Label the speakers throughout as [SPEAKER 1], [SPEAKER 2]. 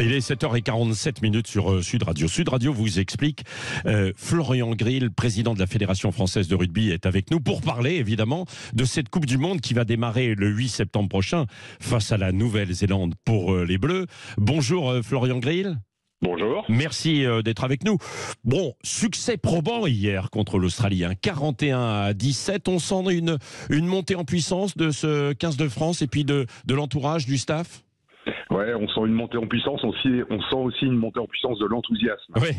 [SPEAKER 1] Il est 7h47 sur Sud Radio. Sud Radio vous explique. Florian Grill, président de la Fédération française de rugby, est avec nous pour parler évidemment de cette Coupe du Monde qui va démarrer le 8 septembre prochain face à la Nouvelle-Zélande pour les Bleus. Bonjour Florian Grill.
[SPEAKER 2] Bonjour.
[SPEAKER 1] Merci d'être avec nous. Bon, succès probant hier contre l'Australie, 41-17. On sent une montée en puissance de ce 15 de France et puis de l'entourage, du staff.
[SPEAKER 2] Ouais, on sent une montée en puissance, on sent aussi une montée en puissance de l'enthousiasme.
[SPEAKER 1] Oui.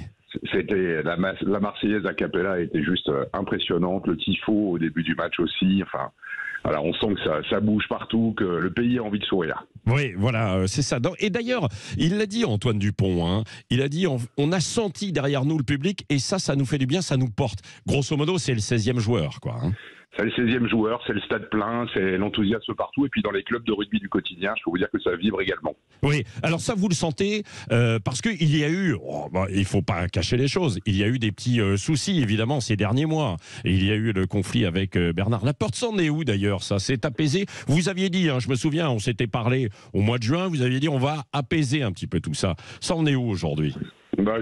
[SPEAKER 2] C'était la Marseillaise a cappella était juste impressionnante, le tifo au début du match aussi. Enfin, voilà, on sent que ça bouge partout, que le pays a envie de sourire.
[SPEAKER 1] Oui, voilà, c'est ça. Et d'ailleurs, il l'a dit, Antoine Dupont, il a dit, on a senti derrière nous le public, et ça nous fait du bien, ça nous porte. Grosso modo, c'est le 16e joueur, quoi.
[SPEAKER 2] C'est le 16e joueur, c'est le stade plein, c'est l'enthousiasme partout. Et puis dans les clubs de rugby du quotidien, je peux vous dire que ça vibre également.
[SPEAKER 1] Oui, alors ça vous le sentez, parce qu'il y a eu, il ne faut pas cacher les choses, il y a eu des petits soucis évidemment ces derniers mois. Et il y a eu le conflit avec Bernard Laporte. C'en est où d'ailleurs ça? C'est apaisé? Vous aviez dit, je me souviens, on s'était parlé au mois de juin, vous aviez dit on va apaiser un petit peu tout ça. Ça en est où aujourd'hui?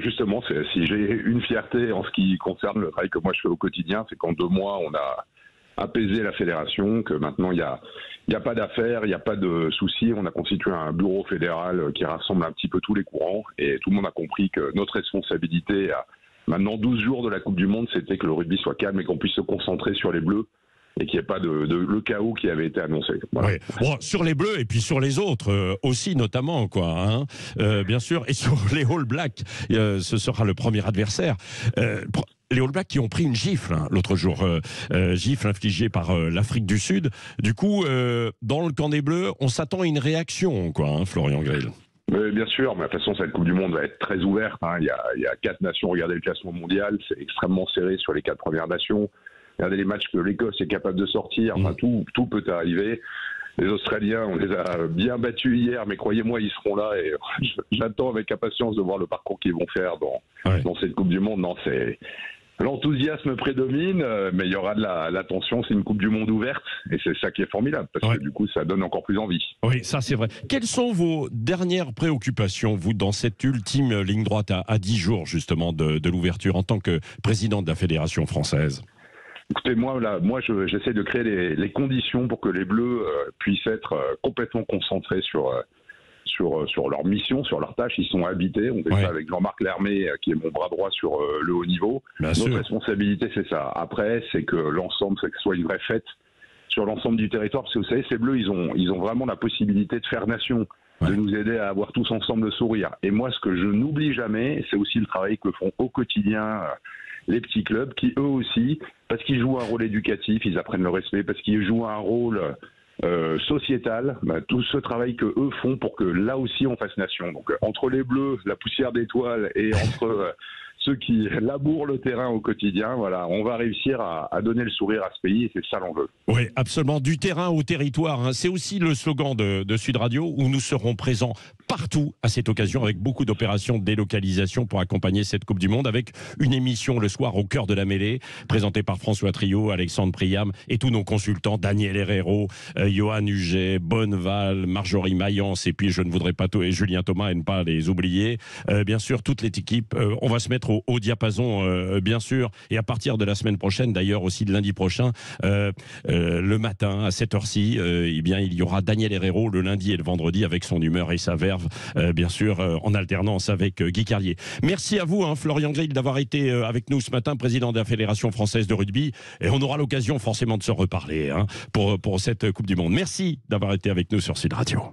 [SPEAKER 2] Justement, si j'ai une fierté en ce qui concerne le travail que moi je fais au quotidien, c'est qu'en 2 mois on a apaiser la fédération, que maintenant il y a pas d'affaires, il n'y a pas de soucis. On a constitué un bureau fédéral qui rassemble un petit peu tous les courants et tout le monde a compris que notre responsabilité à maintenant 12 jours de la Coupe du Monde, c'était que le rugby soit calme et qu'on puisse se concentrer sur les Bleus et qu'il n'y ait pas le chaos qui avait été annoncé. Voilà.
[SPEAKER 1] Oui. Bon, sur les Bleus et puis sur les autres aussi notamment, quoi. Bien sûr, et sur les All Blacks, ce sera le premier adversaire. Les All Blacks qui ont pris une gifle l'autre jour, gifle infligée par l'Afrique du Sud. Du coup, dans le camp des Bleus, on s'attend à une réaction, quoi, Florian Grill.
[SPEAKER 2] Bien sûr, mais de toute façon, cette Coupe du Monde va être très ouverte. Il y a 4 nations. Regardez le classement mondial, c'est extrêmement serré sur les 4 premières nations. Regardez les matchs que l'Écosse est capable de sortir. Enfin, tout peut arriver. Les Australiens, on les a bien battus hier, mais croyez-moi, ils seront là et j'attends avec impatience de voir le parcours qu'ils vont faire dans cette Coupe du Monde. Non, l'enthousiasme prédomine, mais il y aura de la tension. C'est une Coupe du Monde ouverte et c'est ça qui est formidable parce que du coup, ça donne encore plus envie.
[SPEAKER 1] Oui, ça c'est vrai. Quelles sont vos dernières préoccupations, vous, dans cette ultime ligne droite à 10 jours justement de l'ouverture en tant que président de la Fédération française?
[SPEAKER 2] Écoutez, moi j'essaie de créer les conditions pour que les Bleus puissent être complètement concentrés sur leur mission, sur leur tâche. Ils sont habités. On fait ça avec Jean-Marc Lermé, qui est mon bras droit sur le haut niveau. Notre responsabilité, c'est ça. Après, c'est que l'ensemble, c'est que ce soit une vraie fête sur l'ensemble du territoire. Parce que vous savez, ces Bleus, ils ont vraiment la possibilité de faire nation, de nous aider à avoir tous ensemble le sourire. Et moi, ce que je n'oublie jamais, c'est aussi le travail que font au quotidien les petits clubs qui, eux aussi, parce qu'ils jouent un rôle éducatif, ils apprennent le respect, parce qu'ils jouent un rôle sociétal, tout ce travail que eux font pour que là aussi on fasse nation. Donc entre les Bleus, la poussière d'étoiles et entre ceux qui labourent le terrain au quotidien, voilà, on va réussir à donner le sourire à ce pays et c'est ça l'enjeu.
[SPEAKER 1] Oui, absolument, du terrain au territoire. C'est aussi le slogan de Sud Radio où nous serons présents partout à cette occasion avec beaucoup d'opérations de délocalisation pour accompagner cette Coupe du Monde avec une émission le soir au cœur de la mêlée présentée par François Trio, Alexandre Priam et tous nos consultants, Daniel Herrero, Johan Huget, Bonneval, Marjorie Mayence et puis je ne voudrais pas et Julien Thomas et ne pas les oublier. Bien sûr, toute l'équipe, on va se mettre au diapason bien sûr et à partir de la semaine prochaine, d'ailleurs aussi de lundi prochain, le matin à cette heure-ci, il y aura Daniel Herrero le lundi et le vendredi avec son humeur et sa verve, bien sûr en alternance avec Guy Carlier. Merci à vous Florian Grill d'avoir été avec nous ce matin, président de la Fédération française de rugby, et on aura l'occasion forcément de se reparler pour cette Coupe du Monde. Merci d'avoir été avec nous sur Sud Radio.